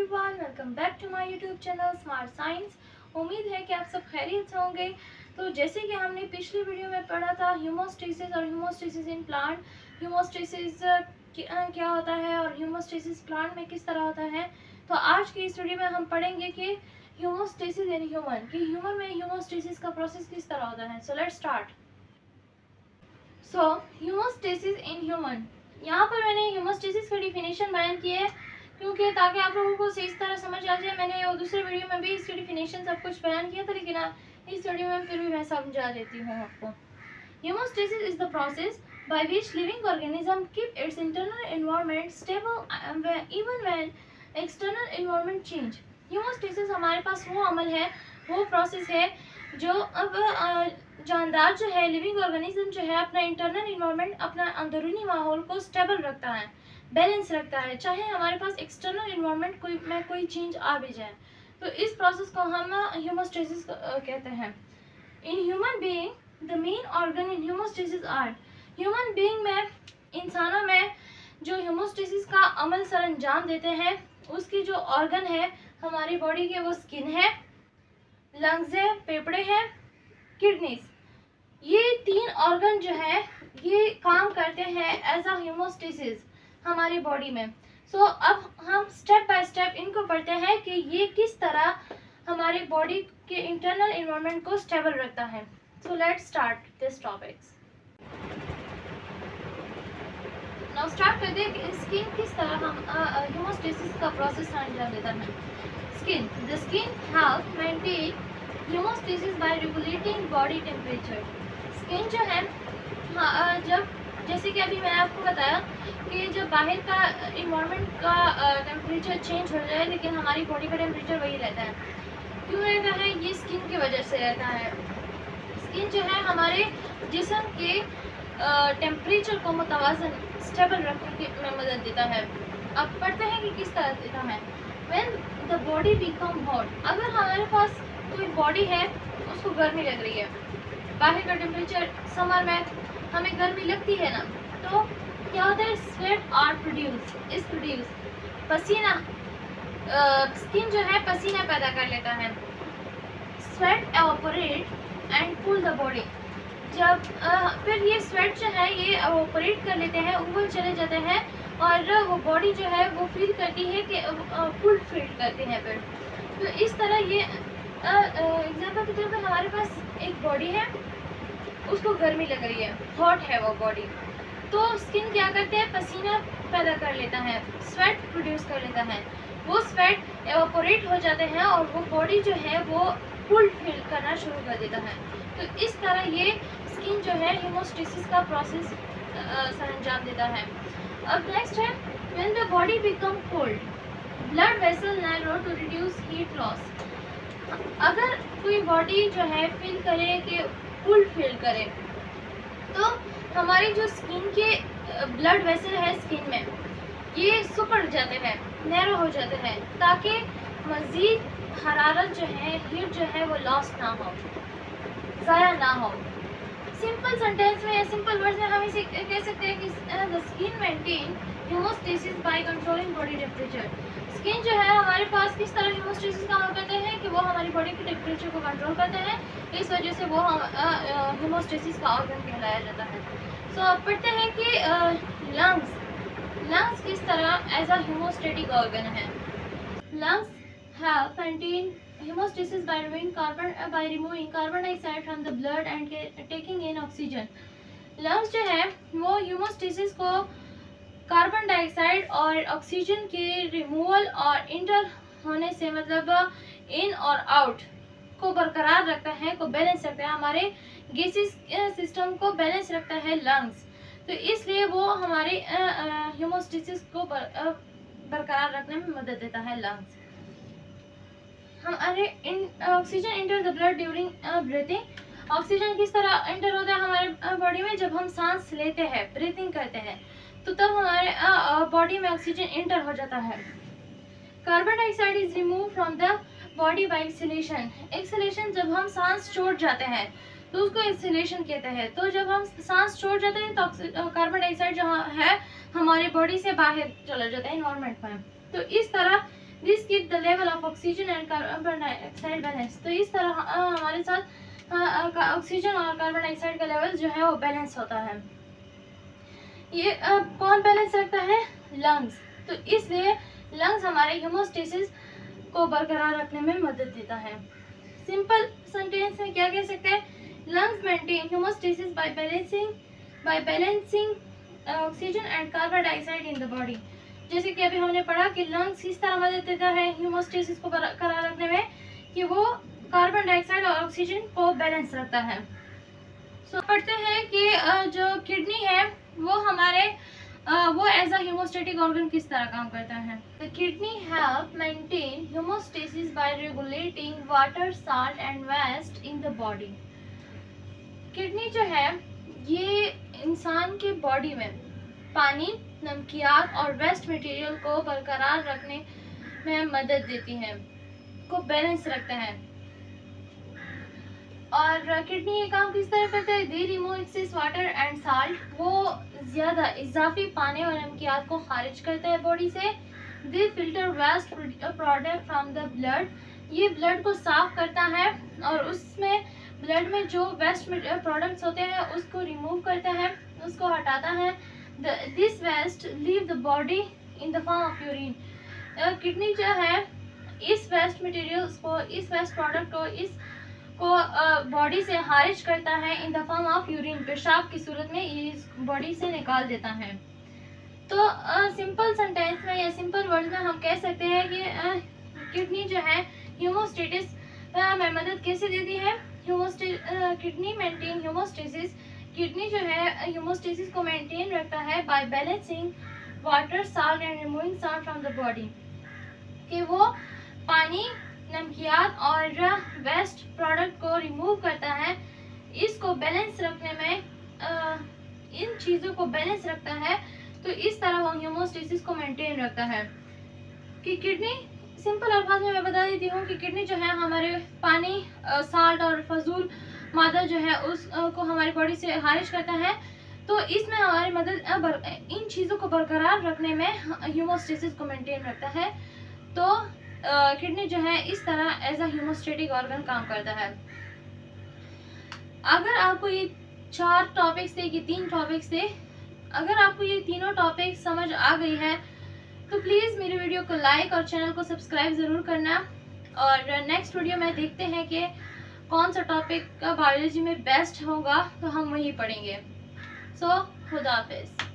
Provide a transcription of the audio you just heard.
Everyone, welcome back to my YouTube channel smart science. उम्मीद है कि आप सब खैरियत से होंगे। तो जैसे कि हमने पिछली वीडियो में पढ़ा था हीमोस्टेसिस और हीमोस्टेसिस इन प्लांट, हीमोस्टेसिस क्या होता है और हीमोस्टेसिस प्लांट में किस तरह होता है। तो आज की इस वीडियो में हम पढ़ेंगे कि हीमोस्टेसिस इन ह्यूमन, कि ह्यूमन में हीमोस्टेसिस का प्रोसेस किस तरह होता है। So let's start. So haemostasis in human, यहाँ पर मैंने हीमोस्टेसिस की डेफिनेशन बयान की है क्योंकि ताकि आप लोगों को इस तरह समझ आ जाए। मैंने और दूसरे वीडियो में भी इसकी डेफिनेशन सब कुछ बयान किया था, लेकिन इस वीडियो में फिर भी मैं समझा देती हूँ आपको। Haemostasis is the process by which living organism keep its internal environment stable even when external environment change। Haemostasis हमारे पास वो अमल है, वो प्रोसेस है जो अब जानदार जो है, लिविंग ऑर्गेनिज्म जो है, अपना इंटरनल इन्वायरमेंट, अपना अंदरूनी माहौल को स्टेबल रखता है, बैलेंस रखता है, चाहे हमारे पास एक्सटर्नल इन्वायरमेंट में कोई चेंज आ भी जाए। तो इस प्रोसेस को हम हीमोस्टेसिस कहते हैं। In human being the main organ in homeostasis are, human being में, इंसानों में जो हीमोस्टेसिस का अमल सर अंजाम देते हैं, उसकी जो ऑर्गन है हमारी बॉडी के, वो स्किन है, लंग्स है, फेफड़े हैं, किडनीज। ये तीन ऑर्गन जो है ये काम करते हैं एज अ हीमोस्टेसिस हमारी बॉडी में। सो अब हम स्टेप बाय स्टेप इनको पढ़ते हैं कि ये किस तरह हमारी बॉडी के इंटरनल एनवायरनमेंट को स्टेबल रखता है। So let's start this topics. Now start करते हैं कि स्किन किस तरह हम हीमोस्टेसिस का प्रोसेस अंजाम देता है। Skin, the skin help maintain homeostasis by regulating body temperature. Skin जो है, जब जैसे कि अभी मैंने आपको बताया कि जब बाहर का इन्वायरमेंट का टेम्परेचर चेंज हो जाए, लेकिन हमारी बॉडी का टेम्परेचर वही रहता है। क्यों रहता है? ये स्किन की वजह से रहता है। स्किन जो है हमारे जिस्म के टेम्परेचर को मुतवाज़न, स्टेबल रखने में मदद देता है। अब पढ़ते हैं कि किस तरह देता है। When the body become hot, अगर हमारे पास कोई बॉडी है उसको गर्मी लग रही है, बाहर का टेम्परेचर, समर में हमें गर्मी लगती है ना, तो क्या होता है? स्वेट आर प्रोड्यूस, पसीना, स्किन जो है पसीना पैदा कर लेता है। Sweat evaporate and cool the body, जब फिर ये स्वेट जो है ये एवापोरेट कर लेते हैं, उबल चले जाते हैं, और वो बॉडी जो है वो फील करती है कि कूल फील करती है। फिर तो इस तरह ये एग्जाम्पल के तौर पर हमारे पास एक बॉडी है, उसको गर्मी लग रही है, हॉट है वो बॉडी, तो स्किन क्या करते हैं? पसीना पैदा कर लेता है, स्वेट प्रोड्यूस कर लेता है, वो स्वेट एवापोरेट हो जाते हैं और वो बॉडी जो है वो कूल फील करना शुरू कर देता है। तो इस तरह ये स्किन जो है हीमोस्टेसिस का प्रोसेस सर अंजाम देता है। अब नेक्स्ट है, when the body become cold, blood vessel narrow to reduce heat loss. अगर कोई बॉडी जो है फील करे कि कूल फील करे, तो हमारी जो स्किन के ब्लड वेसल है स्किन में, ये सिकुड़ जाते हैं, नैरो हो जाते हैं, ताकि मज़ीद हरारत जो है, हीट जो है वो लॉस ना हो, ज़ाया ना हो। सिंपल सेंटेंस में या सिंपल वर्ड्स में हम इसे कह सकते हैं कि the skin maintain homeostasis by controlling body temperature. Skin जो है हमारे पास किस तरह हीमोस्टेसिस का अमल करते हैं कि वो हमारी बॉडी के टेम्परेचर को कंट्रोल करते हैं, इस वजह से वो हीमोस्टेसिस का ऑर्गन कहलाया जाता है। सो अब पढ़ते हैं कि लंग्स किस तरह एज अ हीमोस्टेटिक ऑर्गन है। Lungs help maintain hemostasis by removing carbon dioxide from the blood and taking in oxygen। Lungs जो है वो हीमोस्टेसिस को कार्बन डाइऑक्साइड और ऑक्सीजन के रिमूवल और इंटर होने से, मतलब इन और आउट को बरकरार रखता है, को बैलेंस रखता है, हमारे गैसेस सिस्टम को बैलेंस रखता है लंग्स। तो इसलिए वो हमारे हीमोस्टेसिस को बरकरार रखने में मदद देता है लंग्स। हमारे oxygen enter the blood during breathing. Oxygen किस तरह इंटर होता है हमारे बॉडी में? जब हम सांस लेते हैं, ब्रीथिंग करते हैं, तो तब हमारे बॉडी में ऑक्सीजन इंटर हो जाता है। Carbon dioxide is remove from the body by exhalation. Exhalation, जब हम सांस छोड़ जाते हैं तो उसको एक्सहेलेशन कहते हैं। तो जब हम सांस छोड़ जाते हैं तो कार्बन डाइऑक्साइड जो है हमारी बॉडी से बाहर चला जाता है इन्वायरमेंट में। तो इस तरह this keep the level of oxygen and carbon dioxide balance. तो इस तरह हमारे साथ ऑक्सीजन और कार्बन डाइऑक्साइड का लेवल जो है वो बैलेंस होता है। ये कौन बैलेंस रखता है? लंग्स। तो इसलिए लंग्स हमारे हीमोस्टेसिस को बरकरार रखने में मदद देता है। सिंपल सेंटेंस में क्या कह सकते हैं? Lungs maintain homeostasis by balancing oxygen and carbon dioxide in the body. जैसे कि अभी हमने पढ़ा कि लंग्स किस तरह मदद देता है हीमोस्टेसिस को बरकरार रखने में, कि वो कार्बन डाइऑक्साइड और ऑक्सीजन को बैलेंस रखता है। सो पढ़ते हैं कि जो किडनी है वो हमारे वो एज अ हीमोस्टेटिक ऑर्गन किस तरह काम करता है। The kidney help maintain homeostasis by regulating water, salt and waste in the body. Kidney जो है ये इंसान के बॉडी में पानी, नमकियात और वेस्ट मटेरियल को बरकरार रखने में मदद देती है, को बैलेंस रखता है। और किडनी ये काम किस तरह करता है? They remove excess water and salt. वो ज़्यादा इजाफी पानी और नमकियात को खारिज करता है बॉडी से। They filter waste product from the blood. ये ब्लड को साफ करता है और उसमें ब्लड में जो वेस्ट प्रोडक्ट्स होते हैं उसको रिमूव करता है, उसको हटाता है। This waste leave the body in the form of urine. Kidney जो है इस वेस्ट मटेरियल्स को, इस वेस्ट प्रोडक्ट को बॉडी से खारिज करता है इन द फॉर्म ऑफ यूरिन। पेशाब की सूरत में ये बॉडी से निकाल देता है। तो सिंपल सेंटेंस में या सिंपल वर्ड में हम कह सकते हैं कि किडनी जो है हीमोस्टेसिस में मदद कैसे देती है? Kidney maintain haemostasis. किडनी जो है हीमोस्टेसिस को मेंटेन रखता है by balancing water, salt and removing salt from the body. कि वो पानी, नमकियात और वेस्ट प्रोडक्ट को रिमूव करता है। इसको बैलेंस रखने में इन चीज़ों को बैलेंस रखता है। तो इस तरह वो हीमोस्टेसिस को मेंटेन रखता है। कि किडनी, सिंपल अल्फाज में मैं बता देती हूँ कि किडनी जो है हमारे पानी, साल्ट और फजूल मादा जो है उसको हमारी बॉडी से खारिज करता है। तो इसमें हमारी मदद इन चीज़ों को बरकरार रखने में हीमोस्टेसिस को मेंटेन रखता है। तो किडनी जो है इस तरह एज अ हीमोस्टेटिक ऑर्गन काम करता है। अगर आपको ये 4 टॉपिक्स थे, ये 3 टॉपिक्स थे, अगर आपको ये तीनों टॉपिक समझ आ गई है तो प्लीज़ मेरे वीडियो को लाइक और चैनल को सब्सक्राइब ज़रूर करना। और नेक्स्ट वीडियो में देखते हैं कि कौन सा टॉपिक बायोलॉजी में बेस्ट होगा, तो हम वही पढ़ेंगे। सो खुदा हाफिज़।